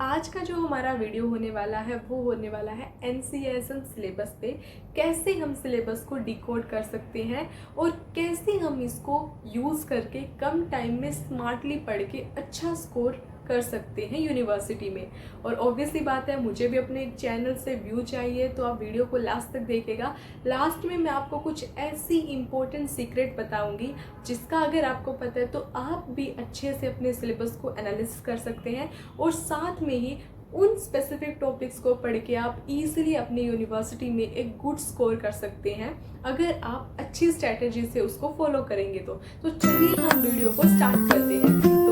आज का जो हमारा वीडियो होने वाला है वो होने वाला है NCSM सिलेबस पे। कैसे हम सिलेबस को डिकोड कर सकते हैं और कैसे हम इसको यूज़ करके कम टाइम में स्मार्टली पढ़ के अच्छा स्कोर कर सकते हैं यूनिवर्सिटी में। और ऑब्वियसली बात है, मुझे भी अपने चैनल से व्यू चाहिए, तो आप वीडियो को लास्ट तक देखेगा। लास्ट में मैं आपको कुछ ऐसी इंपॉर्टेंट सीक्रेट बताऊंगी जिसका अगर आपको पता है तो आप भी अच्छे से अपने सिलेबस को एनालिसिस कर सकते हैं और साथ में ही उन स्पेसिफिक टॉपिक्स को पढ़ के आप इजीली अपनी यूनिवर्सिटी में एक गुड स्कोर कर सकते हैं अगर आप अच्छी स्ट्रैटेजी से उसको फॉलो करेंगे। तो चलिए हम वीडियो को स्टार्ट करते हैं।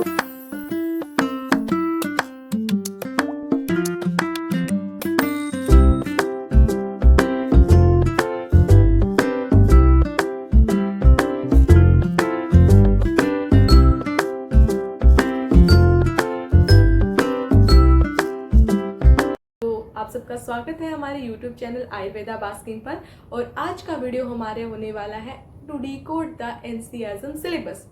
आप सबका स्वागत है हमारे YouTube चैनल आयुर्वेदा बास्किंग पर। और आज का वीडियो हमारे होने वाला है to decode the NCSM syllabus.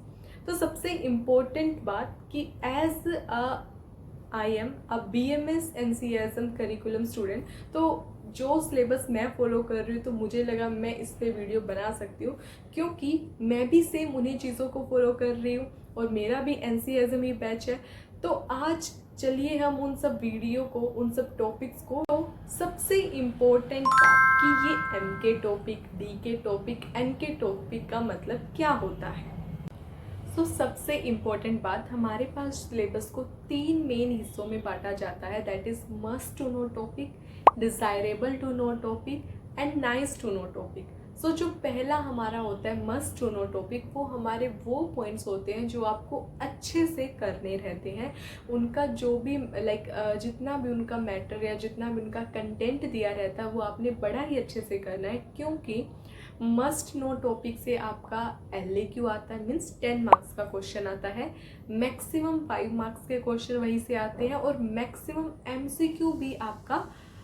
तो सबसे इम्पोर्टेंट बात कि as I am a BMS NCSM curriculum student, तो जो सिलेबस मैं फॉलो कर रही हूँ तो मुझे लगा मैं इस पे वीडियो बना सकती हूँ, क्योंकि मैं भी सेम उन्हीं चीज़ों को फॉलो कर रही हूँ और मेरा भी NCSM ही बैच है। तो आज चलिए हम उन सब वीडियो को, उन सब टॉपिक्स को, तो सबसे इम्पोर्टेंट बात कि ये MK topic, DK topic, NK topic का मतलब क्या होता है। सबसे इम्पोर्टेंट बात, हमारे पास सिलेबस को 3 मेन हिस्सों में बांटा जाता है, that is must to know topic, desirable to know topic and nice to know topic. जो पहला हमारा होता है मस्ट टू नो टॉपिक, वो हमारे वो पॉइंट्स होते हैं जो आपको अच्छे से करने रहते हैं। उनका जो भी जितना भी उनका मैटर या जितना भी उनका कंटेंट दिया रहता है वो आपने बड़ा ही अच्छे से करना है, क्योंकि मस्ट नो टॉपिक से आपका LAQ आता है, मीन्स 10 मार्क्स का क्वेश्चन आता है। मैक्सिमम 5 मार्क्स के क्वेश्चन वहीं से आते हैं और मैक्सिमम MCQ भी आपका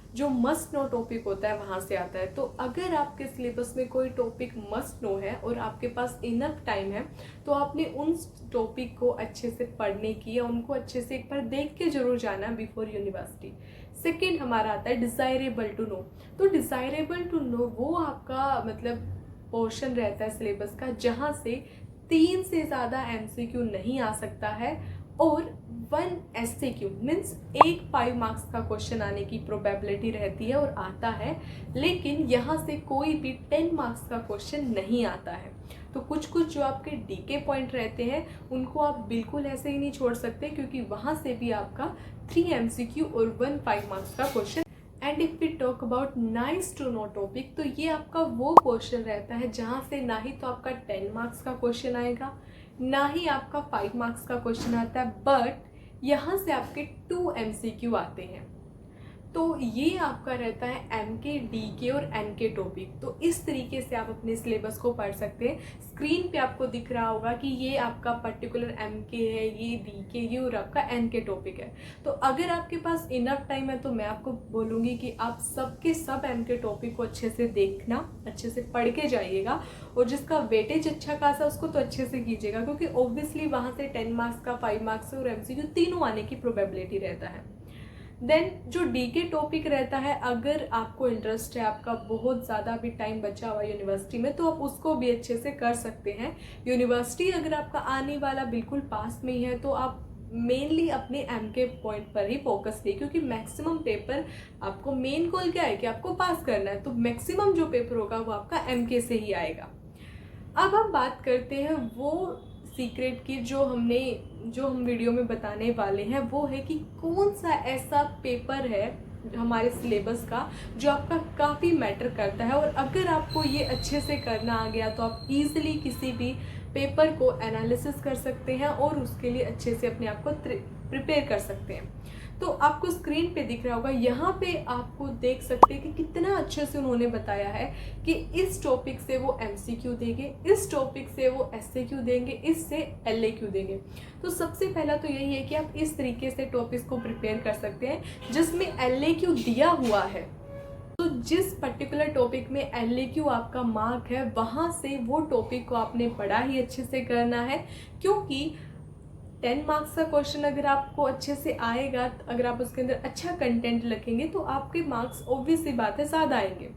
जो मस्ट नो टॉपिक होता है वहाँ से आता है। तो अगर आपके सिलेबस में कोई टॉपिक मस्ट नो है और आपके पास इनफ टाइम है तो आपने उन टॉपिक को अच्छे से पढ़ने की या उनको अच्छे से एक बार देख के जरूर जाना बिफोर यूनिवर्सिटी। सेकेंड हमारा आता है डिज़ायरेबल टू नो। तो डिज़ायरेबल टू नो वो आपका मतलब पोर्शन रहता है सिलेबस का जहाँ से 3 से ज़्यादा MCQ नहीं आ सकता है और 1 SCQ मीन्स एक 5 मार्क्स का क्वेश्चन आने की प्रोबेबिलिटी रहती है और आता है, लेकिन यहाँ से कोई भी 10 मार्क्स का क्वेश्चन नहीं आता है। तो कुछ जो आपके DK पॉइंट रहते हैं उनको आप बिल्कुल ऐसे ही नहीं छोड़ सकते, क्योंकि वहाँ से भी आपका 3 MCQ और 1 5 मार्क्स का question. And if we talk about nice to know topic, तो ये आपका वो क्वेश्चन रहता है जहाँ से ना ही तो आपका 10 मार्क्स का क्वेश्चन आएगा, ना ही आपका 5 मार्क्स का क्वेश्चन आता है, बट यहाँ से आपके 2 MCQ आते हैं। तो ये आपका रहता है MK, DK और NK टॉपिक। तो इस तरीके से आप अपने सिलेबस को पढ़ सकते हैं। स्क्रीन पे आपको दिख रहा होगा कि ये आपका पर्टिकुलर MK है, ये DK, ये और आपका NK टॉपिक है। तो अगर आपके पास इनफ टाइम है तो मैं आपको बोलूँगी कि आप सबके सब MK टॉपिक को अच्छे से देखना, अच्छे से पढ़ के जाइएगा, और जिसका वेटेज अच्छा खासा उसको तो अच्छे से कीजिएगा, क्योंकि ऑब्वियसली वहाँ से 10 मार्क्स का, 5 मार्क्स और MCQ तीनों आने की प्रोबेबिलिटी रहता है। देन जो DK टॉपिक रहता है, अगर आपको इंटरेस्ट है, आपका बहुत ज़्यादा भी टाइम बचा हुआ यूनिवर्सिटी में, तो आप उसको भी अच्छे से कर सकते हैं। यूनिवर्सिटी अगर आपका आने वाला बिल्कुल पास में ही है तो आप मेनली अपने MK पॉइंट पर ही फोकस कीजिए, क्योंकि मैक्सिमम पेपर, आपको मेन गोल क्या है कि आपको पास करना है, तो मैक्सिमम जो पेपर होगा वो आपका MK से ही आएगा। अब हम बात करते हैं वो सीक्रेट की जो हम वीडियो में बताने वाले हैं, वो है कि कौन सा ऐसा पेपर है हमारे सिलेबस का जो आपका काफ़ी मैटर करता है, और अगर आपको ये अच्छे से करना आ गया तो आप इजीली किसी भी पेपर को एनालिसिस कर सकते हैं और उसके लिए अच्छे से अपने आप को प्रिपेयर कर सकते हैं। तो आपको स्क्रीन पे दिख रहा होगा, यहाँ पे आपको देख सकते हैं कि कितना अच्छे से उन्होंने बताया है कि इस टॉपिक से वो MCQ देंगे, इस टॉपिक से वो SAQ देंगे, इससे LAQ देंगे। तो सबसे पहला तो यही है कि आप इस तरीके से टॉपिक्स को प्रिपेयर कर सकते हैं जिसमें LAQ दिया हुआ है। तो जिस पर्टिकुलर टॉपिक में LAQ आपका मार्क है, वहाँ से वो टॉपिक को आपने बड़ा ही अच्छे से करना है, क्योंकि 10 मार्क्स का क्वेश्चन अगर आपको अच्छे से आएगा, अगर आप उसके अंदर अच्छा कंटेंट लिखेंगे तो आपके मार्क्स ऑब्वियस सी बात है ज़्यादा आएंगे।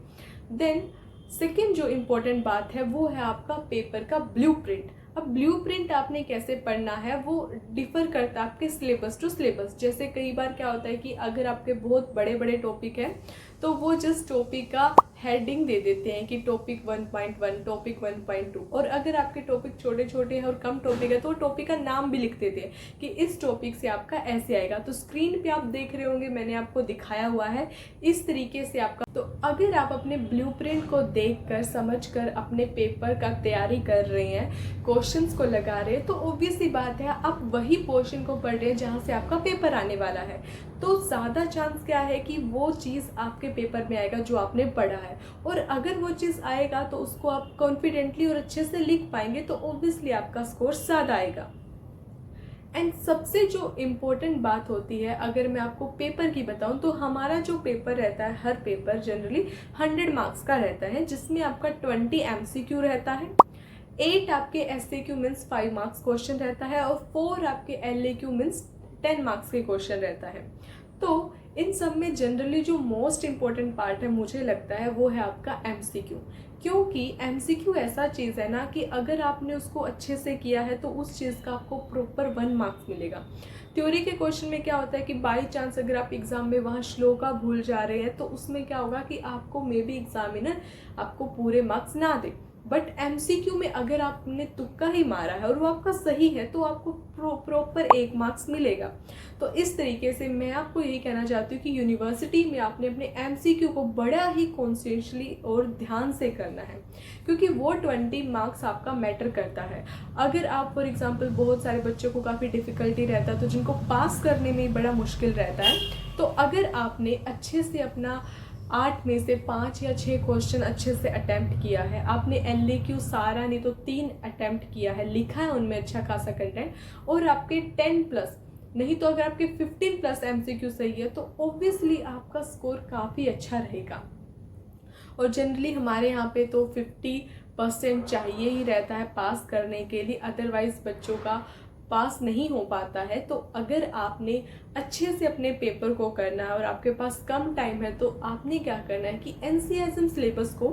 देन सेकेंड जो इम्पोर्टेंट बात है वो है आपका पेपर का ब्लूप्रिंट। अब ब्लूप्रिंट आपने कैसे पढ़ना है वो डिफ़र करता है आपके सिलेबस टू सिलेबस। जैसे कई बार क्या होता है कि अगर आपके बहुत बड़े बड़े टॉपिक हैं तो वो जस्ट टॉपिक का हेडिंग दे देते हैं कि टॉपिक 1.1, टॉपिक 1.2, और अगर आपके टॉपिक छोटे छोटे हैं और कम टॉपिक है तो टॉपिक का नाम भी लिख देते हैं कि इस टॉपिक से आपका ऐसे आएगा। तो स्क्रीन पे आप देख रहे होंगे, मैंने आपको दिखाया हुआ है इस तरीके से आपका। तो अगर आप अपने ब्लूप्रिंट को देखकर समझकर अपने पेपर का तैयारी कर रहे हैं, क्वेश्चंस को लगा रहे हैं, तो ऑब्वियस सी बात है आप वही पोर्शन को पढ़ रहे हैं जहाँ से आपका पेपर आने वाला है। तो ज़्यादा चांस क्या है कि वो चीज़ आपके पेपर में आएगा जो आपने पढ़ा है, और अगर वो चीज़ आएगा तो उसको आप कॉन्फिडेंटली और अच्छे से लिख पाएंगे तो ऑब्वियसली आपका स्कोर ज़्यादा आएगा। एंड सबसे जो इम्पोर्टेंट बात होती है, अगर मैं आपको पेपर की बताऊं तो हमारा जो पेपर रहता है, हर पेपर जनरली 100 मार्क्स का रहता है, जिसमें आपका 20 MCQ रहता है, 8 आपके SAQ मीन्स 5 मार्क्स क्वेश्चन रहता है, और 4 आपके LAQ मीन्स 10 मार्क्स के क्वेश्चन रहता है। तो इन सब में जनरली जो मोस्ट इम्पॉर्टेंट पार्ट है मुझे लगता है वो है आपका MCQ, क्योंकि MCQ ऐसा चीज़ है ना कि अगर आपने उसको अच्छे से किया है तो उस चीज़ का आपको प्रॉपर 1 मार्क्स मिलेगा। थ्योरी के क्वेश्चन में क्या होता है कि बाई चांस अगर आप एग्ज़ाम में वहाँ श्लोका भूल जा रहे हैं तो उसमें क्या होगा कि आपको मे बी एग्जामिनर आपको पूरे मार्क्स ना दे, बट MCQ में अगर आपने तुक्का ही मारा है और वो आपका सही है तो आपको प्रॉपर 1 मार्क्स मिलेगा। तो इस तरीके से मैं आपको यही कहना चाहती हूँ कि यूनिवर्सिटी में आपने अपने MCQ को बड़ा ही कॉन्शियसली और ध्यान से करना है, क्योंकि वो 20 मार्क्स आपका मैटर करता है। अगर आप फॉर एग्जांपल बहुत सारे बच्चों को काफ़ी डिफ़िकल्टी रहता है तो जिनको पास करने में बड़ा मुश्किल रहता है, तो अगर आपने अच्छे से अपना 8 में से 5 या 6 क्वेश्चन अच्छे से अटैम्प्ट किया है, आपने LAQ सारा नहीं तो 3 अटैम्प्ट किया है, लिखा है उनमें अच्छा खासा कंटेंट, और आपके 10 प्लस नहीं तो अगर आपके 15 प्लस MCQ सही है तो ऑब्वियसली आपका स्कोर काफ़ी अच्छा रहेगा। और जनरली हमारे यहाँ पे तो 50% चाहिए ही रहता है पास करने के लिए, अदरवाइज़ बच्चों का पास नहीं हो पाता है। तो अगर आपने अच्छे से अपने पेपर को करना है और आपके पास कम टाइम है तो आपने क्या करना है कि NCSM सिलेबस को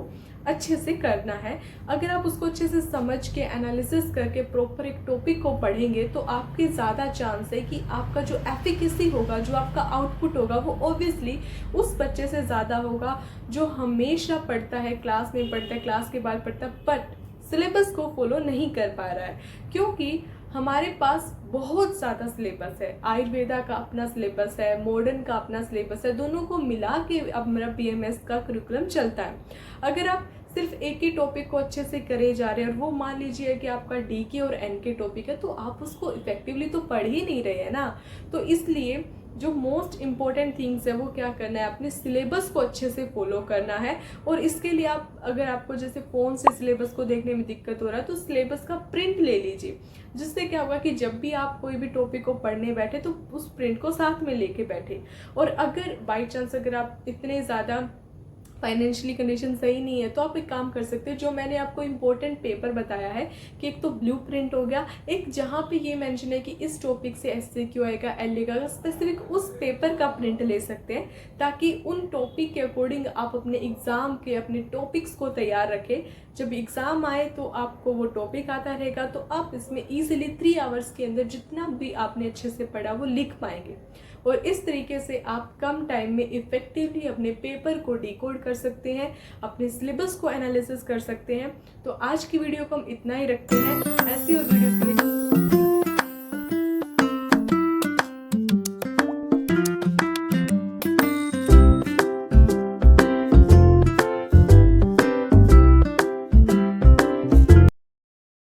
अच्छे से करना है। अगर आप उसको अच्छे से समझ के एनालिसिस करके प्रॉपर एक टॉपिक को पढ़ेंगे तो आपके ज़्यादा चांस है कि आपका जो एफिकेसी होगा, जो आपका आउटपुट होगा, वो ऑब्वियसली उस बच्चे से ज़्यादा होगा जो हमेशा पढ़ता है, क्लास में पढ़ता है, क्लास के बाद पढ़ता है, बट सिलेबस को फॉलो नहीं कर पा रहा है। क्योंकि हमारे पास बहुत ज़्यादा सिलेबस है, आयुर्वेदा का अपना सिलेबस है, मॉडर्न का अपना सिलेबस है, दोनों को मिला के अब मेरा BMS का करिकुलम चलता है। अगर आप सिर्फ एक ही टॉपिक को अच्छे से करे जा रहे हैं और वो मान लीजिए कि आपका DK और NK टॉपिक है तो आप उसको इफेक्टिवली तो पढ़ ही नहीं रहे हैं ना। तो इसलिए जो मोस्ट इम्पॉर्टेंट थिंग्स है वो क्या करना है, अपने सिलेबस को अच्छे से फॉलो करना है। और इसके लिए आप अगर आपको जैसे फ़ोन से सिलेबस को देखने में दिक्कत हो रहा है तो सिलेबस का प्रिंट ले लीजिए, जिससे क्या होगा कि जब भी आप कोई भी टॉपिक को पढ़ने बैठे तो उस प्रिंट को साथ में लेके बैठे। और अगर बाई चांस अगर आप इतने ज़्यादा फाइनेंशियली कंडीशन सही नहीं है तो आप एक काम कर सकते हैं, जो मैंने आपको इम्पोर्टेंट पेपर बताया है कि एक तो ब्लूप्रिंट हो गया, एक जहाँ पे ये मेंशन है कि इस टॉपिक से SAQ आएगा, LA का स्पेसिफिक उस पेपर का प्रिंट ले सकते हैं, ताकि उन टॉपिक के अकॉर्डिंग आप अपने एग्ज़ाम के अपने टॉपिक्स को तैयार रखें। जब एग्ज़ाम आए तो आपको वो टॉपिक आता रहेगा तो आप इसमें ईजिली 3 आवर्स के अंदर जितना भी आपने अच्छे से पढ़ा वो लिख पाएंगे। और इस तरीके से आप कम टाइम में इफ़ेक्टिवली अपने पेपर को डिकोड कर सकते हैं, अपने सिलेबस को एनालिसिस कर सकते हैं। तो आज की वीडियो को हम इतना ही रखते हैं। ऐसी और वीडियो के लिए